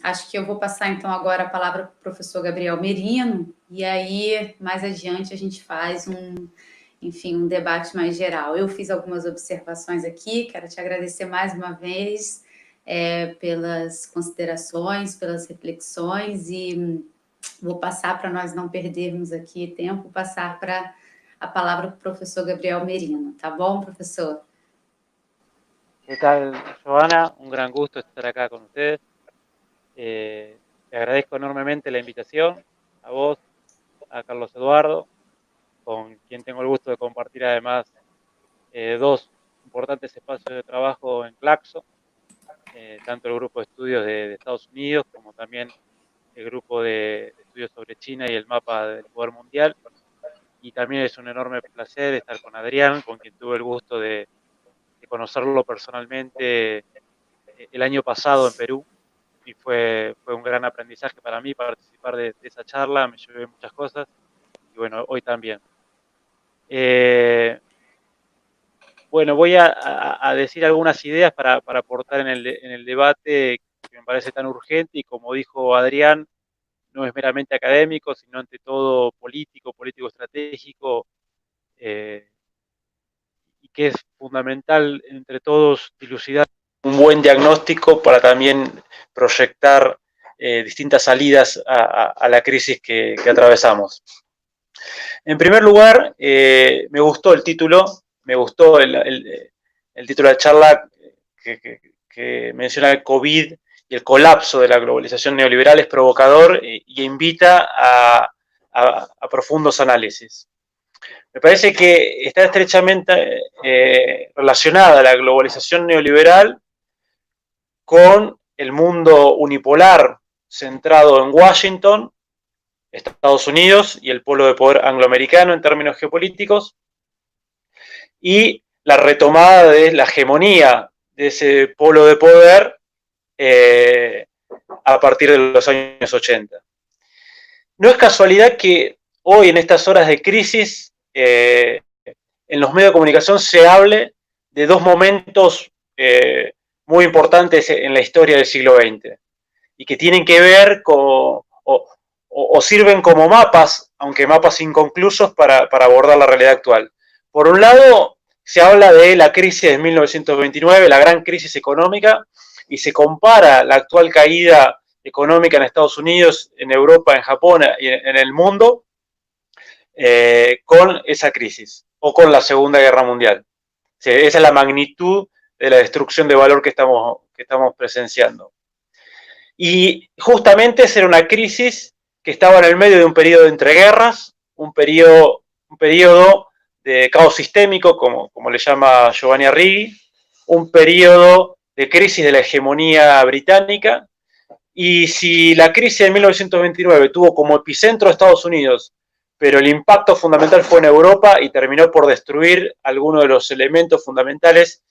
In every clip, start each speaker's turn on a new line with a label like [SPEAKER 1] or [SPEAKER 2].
[SPEAKER 1] Acho que eu vou passar, então, agora a palavra para o professor Gabriel Merino, e aí, mais adiante, a gente faz enfim, um debate mais geral. Eu fiz algumas observações aqui, quero te agradecer mais uma vez pelas considerações, pelas reflexões, e vou passar, para nós não perdermos aqui tempo, passar a palavra para o professor Gabriel Merino. Tá bom, professor?
[SPEAKER 2] ¿Qué tal, Giovanna? Un gran gusto estar acá con ustedes. Te agradezco enormemente la invitación, a vos, a Carlos Eduardo, con quien tengo el gusto de compartir además dos importantes espacios de trabajo en Claxo, tanto el grupo de estudios de Estados Unidos como también el grupo de estudios sobre China y el mapa del poder mundial. Y también es un enorme placer estar con Adrián, con quien tuve el gusto de conocerlo personalmente el año pasado en Perú, y fue un gran aprendizaje para mí participar de esa charla, me llevé muchas cosas, y bueno, hoy también. Bueno, voy a decir algunas ideas para aportar en el debate que me parece tan urgente, y como dijo Adrián, no es meramente académico, sino ante todo político estratégico, y que es fundamental entre todos dilucidar un buen diagnóstico para también proyectar distintas salidas a la crisis que atravesamos. En primer lugar, me gustó el título, me gustó el título de la charla que menciona el COVID y el colapso de la globalización neoliberal. Es provocador y invita a profundos análisis. Me parece que está estrechamente relacionada la globalización neoliberal con el mundo unipolar centrado en Washington, Estados Unidos y el polo de poder angloamericano en términos geopolíticos, y la retomada de la hegemonía de ese polo de poder a partir de los años 80. No es casualidad que hoy, en estas horas de crisis, en los medios de comunicación se hable de dos momentos muy importantes en la historia del siglo XX, y que tienen que ver con, o sirven como mapas, aunque mapas inconclusos, para abordar la realidad actual. Por un lado, se habla de la crisis de 1929, la gran crisis económica, y se compara la actual caída económica en Estados Unidos, en Europa, en Japón y en el mundo con esa crisis, o con la Segunda Guerra Mundial. Sí, esa es la magnitud de la destrucción de valor que estamos presenciando. Y justamente esa era una crisis que estaba en el medio de un periodo de entreguerras, un periodo de caos sistémico, como le llama Giovanni Arrighi, un periodo de crisis de la hegemonía británica. Y si la crisis de 1929 tuvo como epicentro Estados Unidos, pero el impacto fundamental fue en Europa y terminó por destruir algunos de los elementos fundamentales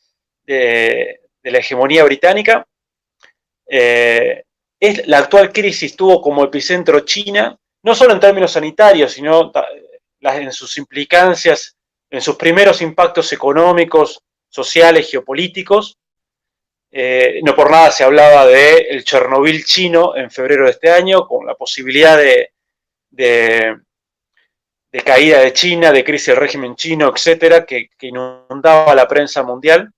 [SPEAKER 2] de la hegemonía británica, la actual crisis tuvo como epicentro China, no solo en términos sanitarios, sino en sus implicancias, en sus primeros impactos económicos, sociales, geopolíticos. No por nada se hablaba del Chernobyl chino en febrero de este año, con la posibilidad de caída de China, de crisis del régimen chino, etcétera, que inundaba la prensa mundial.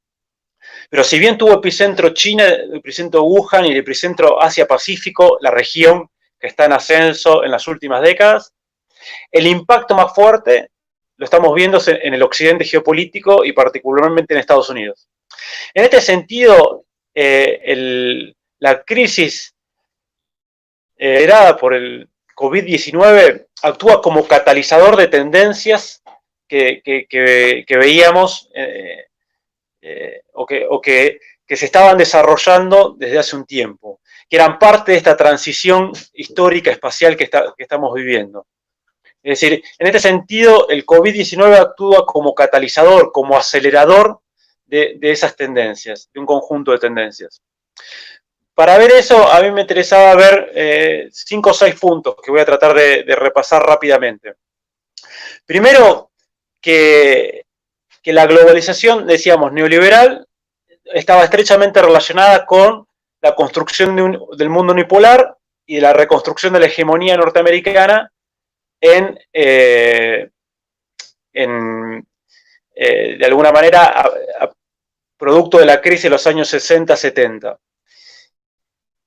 [SPEAKER 2] Pero si bien tuvo epicentro China, epicentro Wuhan y epicentro Asia-Pacífico, la región que está en ascenso en las últimas décadas, el impacto más fuerte lo estamos viendo en el occidente geopolítico y particularmente en Estados Unidos. En este sentido, la crisis generada por el COVID-19 actúa como catalizador de tendencias que veíamos o que se estaban desarrollando desde hace un tiempo, que eran parte de esta transición histórica espacial que estamos viviendo. Es decir, en este sentido, el COVID-19 actúa como catalizador, como acelerador de esas tendencias, de un conjunto de tendencias. Para ver eso, a mí me interesaba ver 5 o 6 puntos que voy a tratar de repasar rápidamente. Primero, que la globalización, decíamos, neoliberal, estaba estrechamente relacionada con la construcción del mundo unipolar y de la reconstrucción de la hegemonía norteamericana de alguna manera, producto de la crisis de los años 60-70.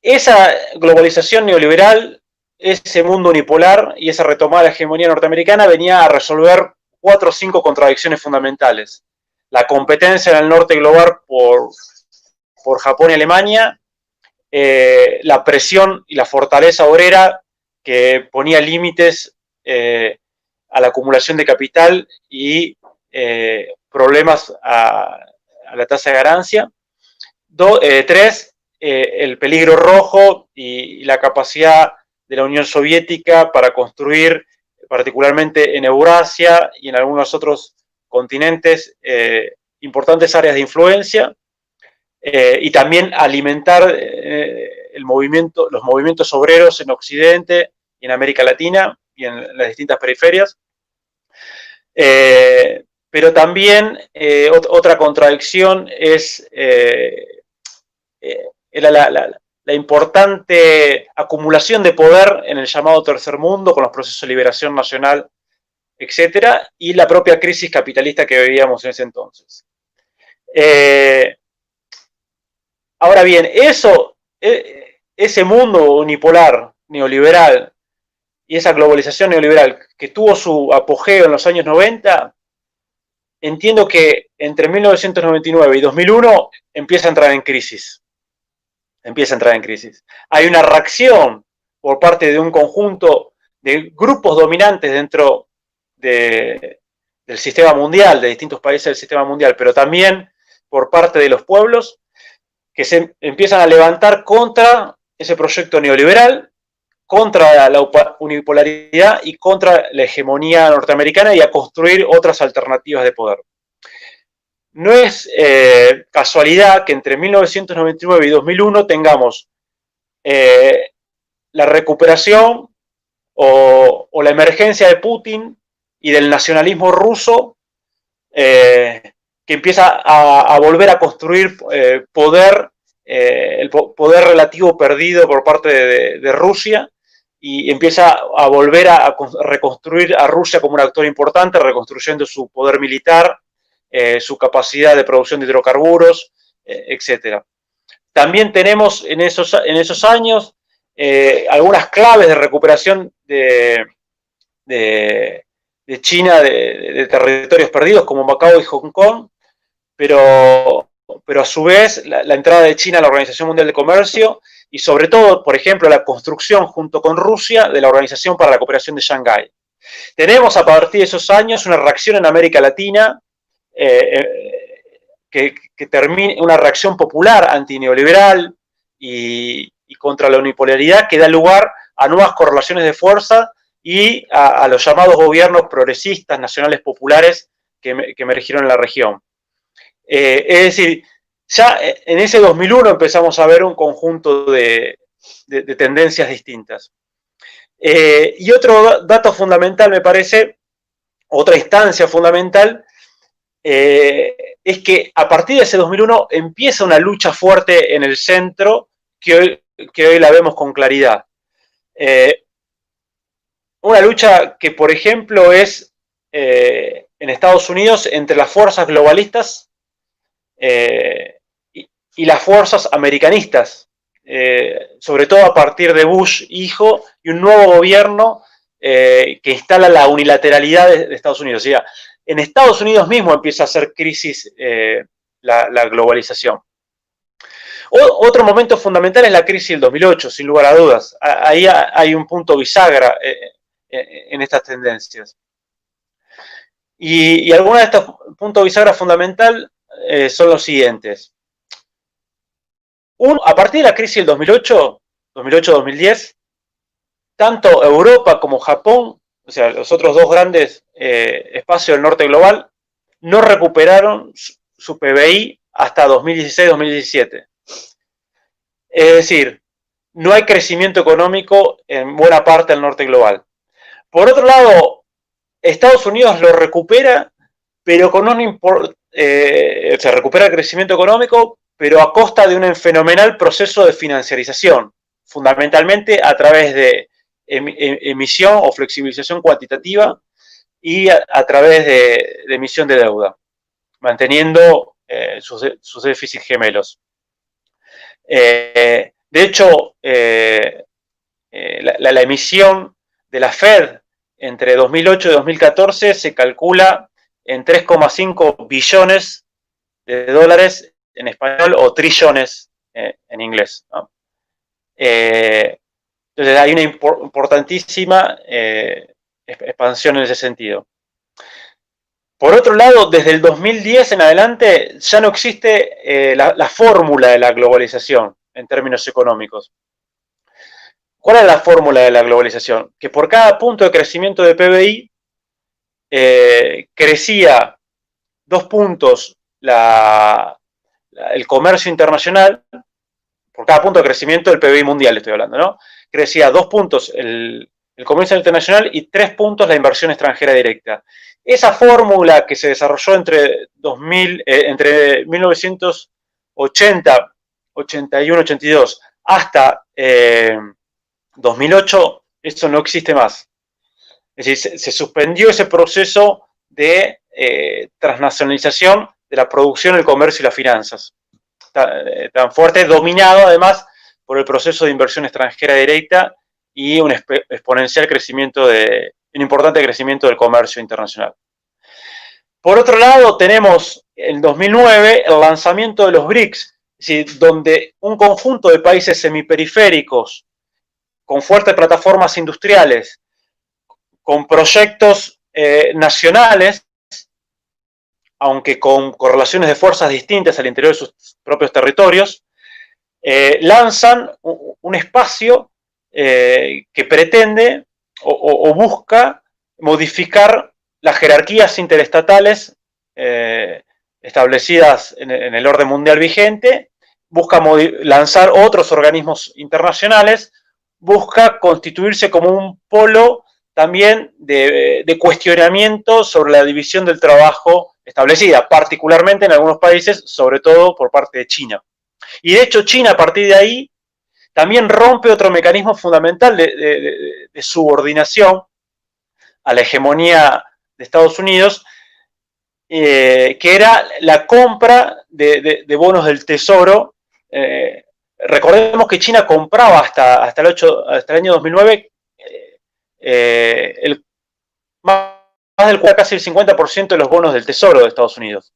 [SPEAKER 2] Esa globalización neoliberal, ese mundo unipolar y esa retomada de la hegemonía norteamericana venía a resolver 4 o 5 contradicciones fundamentales. La competencia en el norte global por Japón y Alemania, la presión y la fortaleza obrera que ponía límites a la acumulación de capital y problemas a la tasa de ganancia. 3, el peligro rojo y la capacidad de la Unión Soviética para construir, particularmente en Eurasia y en algunos otros continentes, importantes áreas de influencia, y también alimentar los movimientos obreros en Occidente y en América Latina y en las distintas periferias. Pero también otra contradicción es la importante acumulación de poder en el llamado tercer mundo, con los procesos de liberación nacional, etcétera, y la propia crisis capitalista que vivíamos en ese entonces. Ahora bien, ese mundo unipolar, neoliberal, y esa globalización neoliberal que tuvo su apogeo en los años 90, entiendo que entre 1999 y 2001 empieza a entrar en crisis. Hay una reacción por parte de un conjunto de grupos dominantes dentro del sistema mundial, de distintos países del sistema mundial, pero también por parte de los pueblos, que se empiezan a levantar contra ese proyecto neoliberal, contra la unipolaridad y contra la hegemonía norteamericana, y a construir otras alternativas de poder. No es casualidad que entre 1999 y 2001 tengamos la recuperación o la emergencia de Putin y del nacionalismo ruso, que empieza a volver a construir poder, el poder relativo perdido por parte de Rusia, y empieza a volver a reconstruir a Rusia como un actor importante, reconstruyendo su poder militar, su capacidad de producción de hidrocarburos, etc. También tenemos en esos años algunas claves de recuperación de China, de territorios perdidos como Macao y Hong Kong, pero a su vez la entrada de China a la Organización Mundial de Comercio, y sobre todo, por ejemplo, la construcción junto con Rusia de la Organización para la Cooperación de Shanghái. Tenemos a partir de esos años una reacción en América Latina, que termine una reacción popular antineoliberal y contra la unipolaridad, que da lugar a nuevas correlaciones de fuerza y a los llamados gobiernos progresistas, nacionales, populares que emergieron en la región. Es decir, ya en ese 2001 empezamos a ver un conjunto de tendencias distintas. Y otro dato fundamental, me parece, otra instancia fundamental, es que a partir de ese 2001 empieza una lucha fuerte en el centro que hoy la vemos con claridad. Una lucha que, por ejemplo, es en Estados Unidos entre las fuerzas globalistas y las fuerzas americanistas, sobre todo a partir de Bush hijo y un nuevo gobierno que instala la unilateralidad de Estados Unidos. O sea, en Estados Unidos mismo empieza a hacer crisis la globalización. Otro momento fundamental es la crisis del 2008, sin lugar a dudas. Ahí hay un punto bisagra en estas tendencias. Y algunos de estos puntos bisagra fundamental son los siguientes. A partir de la crisis del 2008-2010, tanto Europa como Japón, o sea, los otros dos grandes espacios del norte global, no recuperaron su PBI hasta 2016-2017. Es decir, no hay crecimiento económico en buena parte del norte global. Por otro lado, Estados Unidos lo recupera, pero con se recupera el crecimiento económico, pero a costa de un fenomenal proceso de financiarización, fundamentalmente a través de emisión o flexibilización cuantitativa y a través de emisión de deuda, manteniendo sus déficits gemelos. De hecho, la emisión de la Fed entre 2008 y 2014 se calcula en 3,5 billones de dólares en español o trillones en inglés, ¿no? Entonces hay una importantísima expansión en ese sentido. Por otro lado, desde el 2010 en adelante ya no existe la fórmula de la globalización en términos económicos. ¿Cuál es la fórmula de la globalización? Que por cada punto de crecimiento de PBI crecía 2 puntos el comercio internacional, por cada punto de crecimiento del PBI mundial estoy hablando, ¿no? Crecía 2 puntos el comercio internacional y 3 puntos la inversión extranjera directa. Esa fórmula que se desarrolló entre 1980, 81, 82 hasta 2008, eso no existe más. Es decir, se suspendió ese proceso de transnacionalización de la producción, el comercio y las finanzas. Tan fuerte, dominado además por el proceso de inversión extranjera directa y un exponencial crecimiento un importante crecimiento del comercio internacional. Por otro lado, tenemos en 2009 el lanzamiento de los BRICS, es decir, donde un conjunto de países semiperiféricos con fuertes plataformas industriales, con proyectos nacionales, aunque con correlaciones de fuerzas distintas al interior de sus propios territorios, lanzan un espacio que pretende o busca modificar las jerarquías interestatales establecidas en el orden mundial vigente, busca lanzar otros organismos internacionales, busca constituirse como un polo también de cuestionamiento sobre la división del trabajo establecida, particularmente en algunos países, sobre todo por parte de China. Y de hecho China a partir de ahí también rompe otro mecanismo fundamental de subordinación a la hegemonía de Estados Unidos, que era la compra de bonos del Tesoro. Recordemos que China compraba hasta el año 2009 más del casi el 50% de los bonos del Tesoro de Estados Unidos.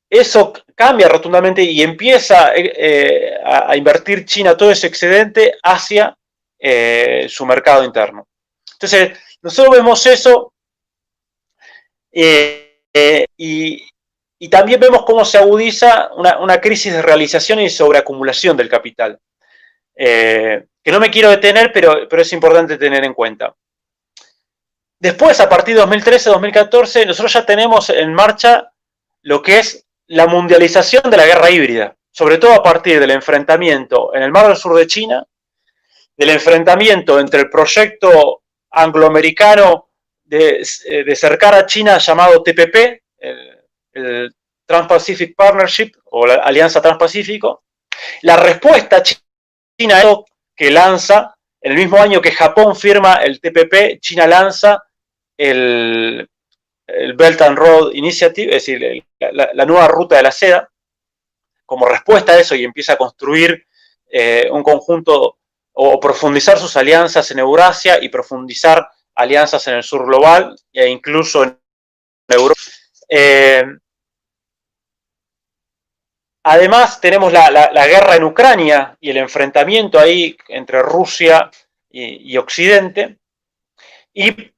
[SPEAKER 2] Eso cambia rotundamente y empieza a invertir China todo ese excedente hacia su mercado interno. Entonces, nosotros vemos eso y también vemos cómo se agudiza una crisis de realización y sobreacumulación del capital. Que no me quiero detener, pero es importante tener en cuenta. Después, a partir de 2013-2014, nosotros ya tenemos en marcha lo que es la mundialización de la guerra híbrida, sobre todo a partir del enfrentamiento en el Mar del Sur de China, del enfrentamiento entre el proyecto angloamericano de cercar a China llamado TPP, el Trans-Pacific Partnership o la Alianza Transpacífico, la respuesta China que lanza, el mismo año que Japón firma el TPP, China lanza el Belt and Road Initiative, es decir, la nueva ruta de la seda, como respuesta a eso y empieza a construir un conjunto o profundizar sus alianzas en Eurasia y profundizar alianzas en el sur global e incluso en Europa. Además tenemos la guerra en Ucrania y el enfrentamiento ahí entre Rusia y Occidente y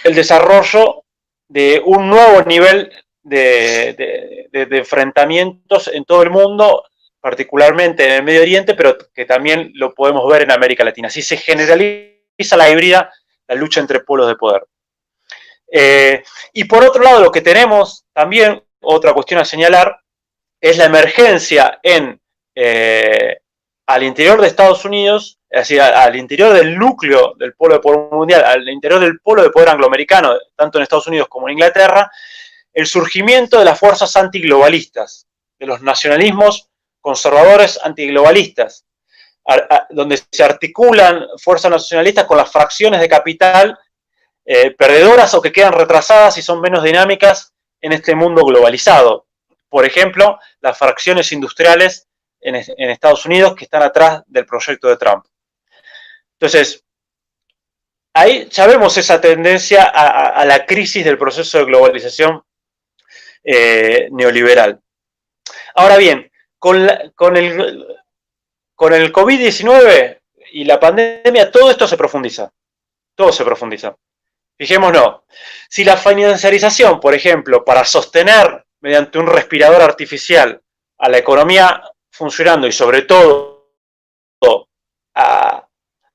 [SPEAKER 2] el desarrollo de un nuevo nivel de enfrentamientos en todo el mundo, particularmente en el Medio Oriente, pero que también lo podemos ver en América Latina. Así se generaliza la híbrida, la lucha entre polos de poder. Y por otro lado, lo que tenemos también, otra cuestión a señalar, es la emergencia al interior de Estados Unidos, es decir, al interior del núcleo del polo de poder mundial, al interior del polo de poder angloamericano, tanto en Estados Unidos como en Inglaterra, el surgimiento de las fuerzas antiglobalistas, de los nacionalismos conservadores antiglobalistas, donde se articulan fuerzas nacionalistas con las fracciones de capital perdedoras o que quedan retrasadas y son menos dinámicas en este mundo globalizado. Por ejemplo, las fracciones industriales en Estados Unidos que están atrás del proyecto de Trump. Entonces, ahí ya vemos esa tendencia a la crisis del proceso de globalización neoliberal. Ahora bien, con el COVID-19 y la pandemia, todo esto se profundiza. Todo se profundiza. Fijémonos, si la financiarización, por ejemplo, para sostener mediante un respirador artificial a la economía funcionando y sobre todo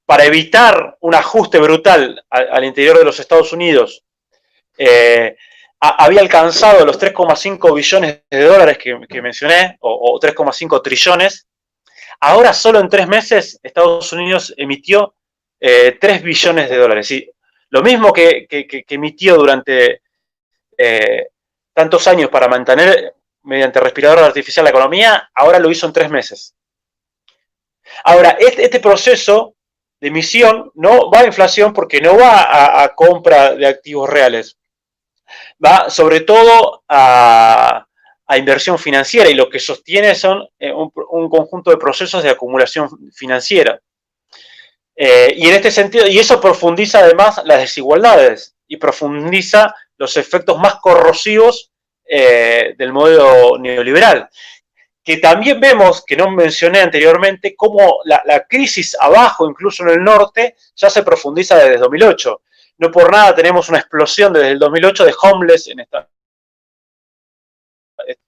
[SPEAKER 2] para evitar un ajuste brutal al interior de los Estados Unidos, había alcanzado los 3,5 billones de dólares que mencioné, o 3,5 trillones, ahora solo en 3 meses Estados Unidos emitió 3 billones de dólares. ¿Sí? Lo mismo que emitió durante tantos años para mantener mediante respirador artificial la economía, ahora lo hizo en 3 meses. Ahora, este proceso de emisión no va a inflación porque no va a compra de activos reales, va sobre todo a inversión financiera, y lo que sostiene son un conjunto de procesos de acumulación financiera. Y en este sentido, y eso profundiza además las desigualdades y profundiza los efectos más corrosivos del modelo neoliberal, que también vemos, que no mencioné anteriormente, cómo la crisis abajo, incluso en el norte, ya se profundiza desde 2008. No por nada tenemos una explosión desde el 2008 de homeless en esta,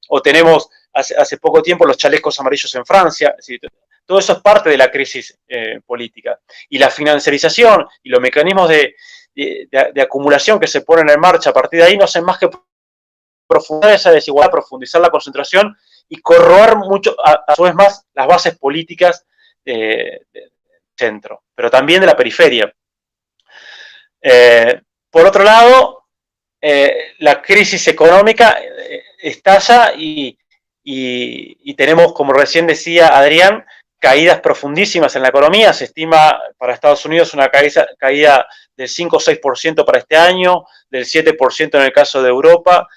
[SPEAKER 2] o tenemos hace poco tiempo los chalecos amarillos en Francia. ¿Sí? Todo eso es parte de la crisis política. Y la financiarización y los mecanismos de acumulación que se ponen en marcha a partir de ahí no hacen más que profundizar esa desigualdad, profundizar la concentración y corroer mucho, a su vez más, las bases políticas del centro, pero también de la periferia. Por otro lado, la crisis económica estalla y tenemos, como recién decía Adrián, caídas profundísimas en la economía. Se estima para Estados Unidos una caída del 5 o 6% para este año, del 7% en el caso de Europa,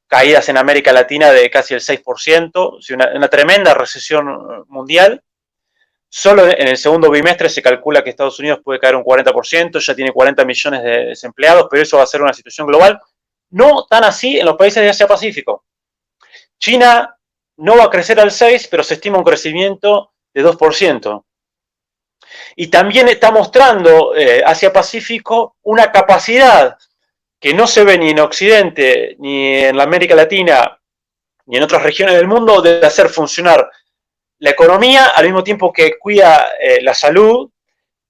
[SPEAKER 2] caídas en América Latina de casi el 6%, una tremenda recesión mundial. Solo en el segundo bimestre se calcula que Estados Unidos puede caer un 40%, ya tiene 40 millones de desempleados, pero eso va a ser una situación global. No tan así en los países de Asia-Pacífico. China no va a crecer al 6%, pero se estima un crecimiento de 2%. Y también está mostrando Asia-Pacífico una capacidad que no se ve ni en Occidente, ni en la América Latina, ni en otras regiones del mundo, de hacer funcionar la economía al mismo tiempo que cuida la salud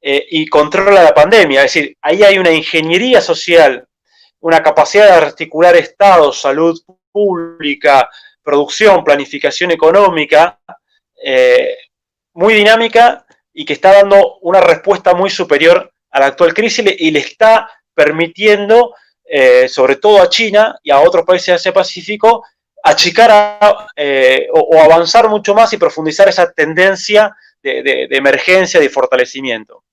[SPEAKER 2] y controla la pandemia. Es decir, ahí hay una ingeniería social, una capacidad de articular Estado, salud pública, producción, planificación económica, muy dinámica y que está dando una respuesta muy superior a la actual crisis y le está permitiendo, sobre todo a China y a otros países de Asia-Pacífico, achicar o avanzar mucho más y profundizar esa tendencia de emergencia, de fortalecimiento.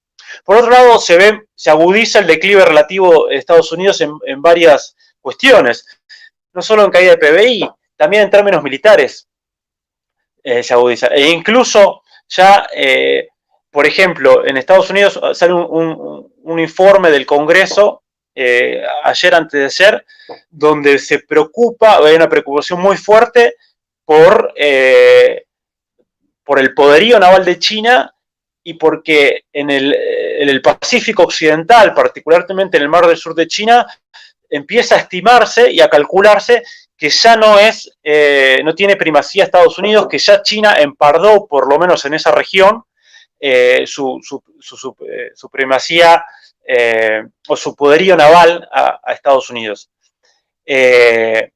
[SPEAKER 2] Por otro lado, se agudiza el declive relativo de Estados Unidos en varias cuestiones, no solo en caída de PBI, también en términos militares se agudiza. E incluso ya, por ejemplo, en Estados Unidos sale un informe del Congreso, ayer, antes de ayer, donde se preocupa, hay una preocupación muy fuerte por el poderío naval de China y porque en el Pacífico Occidental, particularmente en el Mar del Sur de China, empieza a estimarse y a calcularse que ya no tiene primacía Estados Unidos, que ya China empardó, por lo menos en esa región, su primacía o su poderío naval a Estados Unidos. El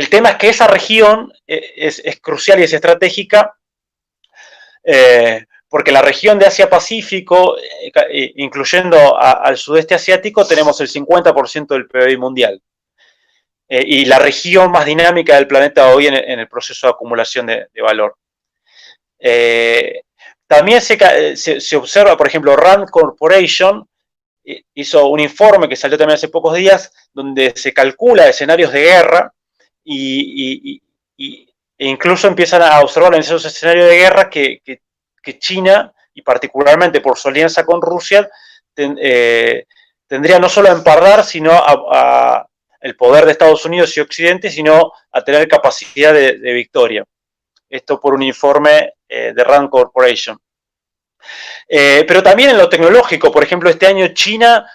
[SPEAKER 2] tema es que esa región es crucial y es estratégica porque la región de Asia-Pacífico, incluyendo al sudeste asiático, tenemos el 50% del PBI mundial. Y la región más dinámica del planeta hoy en el proceso de acumulación de valor. También se observa, por ejemplo, RAND Corporation hizo un informe que salió también hace pocos días, donde se calcula escenarios de guerra e incluso empiezan a observar en esos escenarios de guerra que China, y particularmente por su alianza con Rusia, tendría no solo a empardar, sino a el poder de Estados Unidos y Occidente, sino a tener capacidad de victoria. Esto por un informe de RAND Corporation. Pero también en lo tecnológico, por ejemplo, este año China,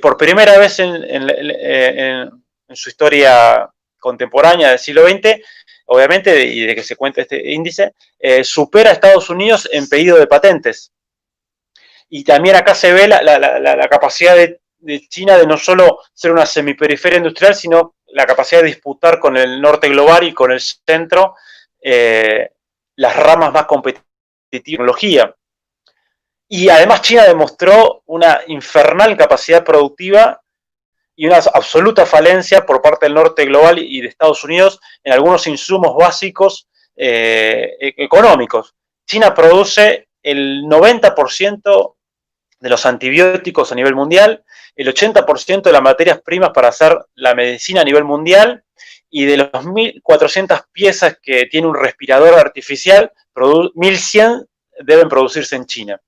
[SPEAKER 2] por primera vez en su historia contemporánea del siglo XX, obviamente, y de que se cuenta este índice, supera a Estados Unidos en pedido de patentes. Y también acá se ve la capacidad de China de no solo ser una semiperiferia industrial, sino la capacidad de disputar con el norte global y con el centro las ramas más competitivas de tecnología. Y además China demostró una infernal capacidad productiva y una absoluta falencia por parte del norte global y de Estados Unidos en algunos insumos básicos económicos. China produce el 90% de los antibióticos a nivel mundial, el 80% de las materias primas para hacer la medicina a nivel mundial, y de los 1.400 piezas que tiene un respirador artificial, 1.100 deben producirse en China.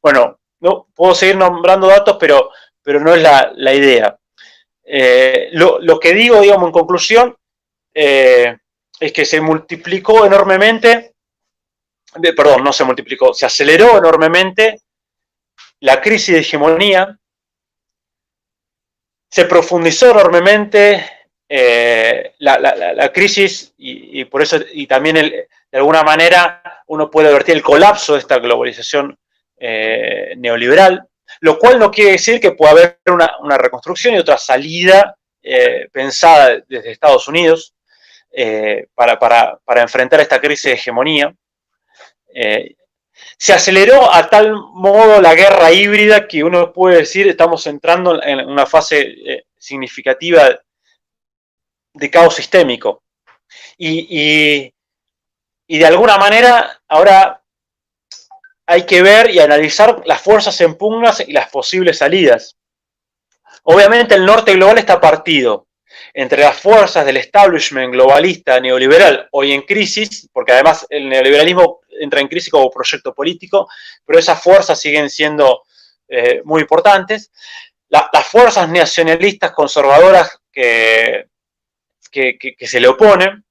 [SPEAKER 2] Bueno, no puedo seguir nombrando datos, pero no es la idea. Lo que digo, digamos, en conclusión, es que se multiplicó enormemente, perdón, no se multiplicó, se aceleró enormemente la crisis de hegemonía, se profundizó enormemente la crisis y por eso, y también de alguna manera uno puede advertir el colapso de esta globalización neoliberal, lo cual no quiere decir que pueda haber una reconstrucción y otra salida pensada desde Estados Unidos para enfrentar esta crisis de hegemonía. Se aceleró a tal modo la guerra híbrida que uno puede decir estamos entrando en una fase significativa de caos sistémico. Y de alguna manera ahora hay que ver y analizar las fuerzas en pugna y las posibles salidas. Obviamente el norte global está partido entre las fuerzas del establishment globalista neoliberal, hoy en crisis, porque además el neoliberalismo entra en crisis como proyecto político, pero esas fuerzas siguen siendo muy importantes. Las fuerzas nacionalistas conservadoras que se le oponen,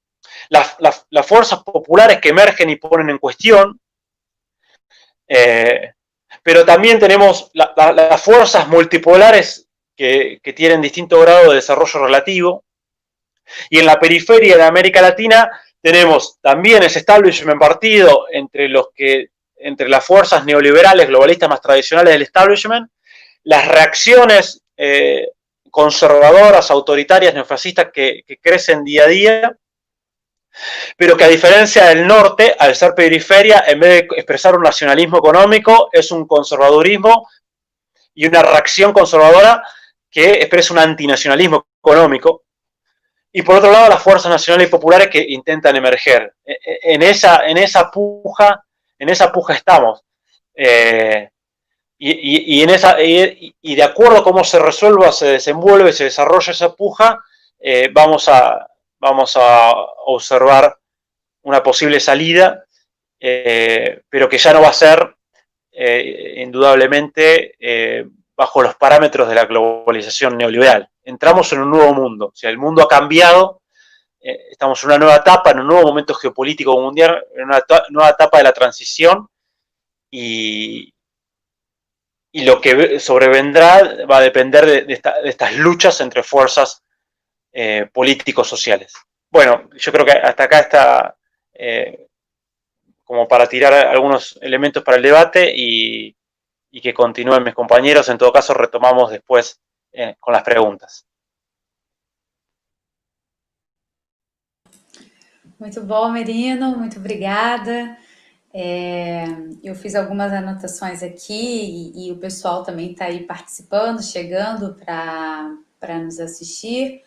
[SPEAKER 2] las fuerzas populares que emergen y ponen en cuestión, pero también tenemos las fuerzas multipolares que tienen distinto grado de desarrollo relativo, y en la periferia de América Latina tenemos también ese establishment partido entre las fuerzas neoliberales globalistas más tradicionales del establishment, las reacciones conservadoras, autoritarias, neofascistas que crecen día a día, pero que a diferencia del norte, al ser periferia, en vez de expresar un nacionalismo económico, es un conservadurismo y una reacción conservadora que expresa un antinacionalismo económico. Y por otro lado, las fuerzas nacionales y populares que intentan emerger. En esa puja estamos. Y de acuerdo a cómo se resuelva, se desenvuelve, se desarrolla esa puja, vamos a observar una posible salida, pero que ya no va a ser indudablemente bajo los parámetros de la globalización neoliberal. Entramos en un nuevo mundo, o sea, el mundo ha cambiado, estamos en una nueva etapa, en un nuevo momento geopolítico mundial, en una nueva etapa de la transición, y lo que sobrevendrá va a depender de estas luchas entre fuerzas políticos sociales. Bueno, yo creo que hasta acá está como para tirar algunos elementos para el debate y que continúen mis compañeros. En todo caso, retomamos después con las preguntas.
[SPEAKER 1] Muito bom, Merino, muito obrigada. Eu fiz algumas anotações aqui e o pessoal também está aí participando, chegando para nos assistir.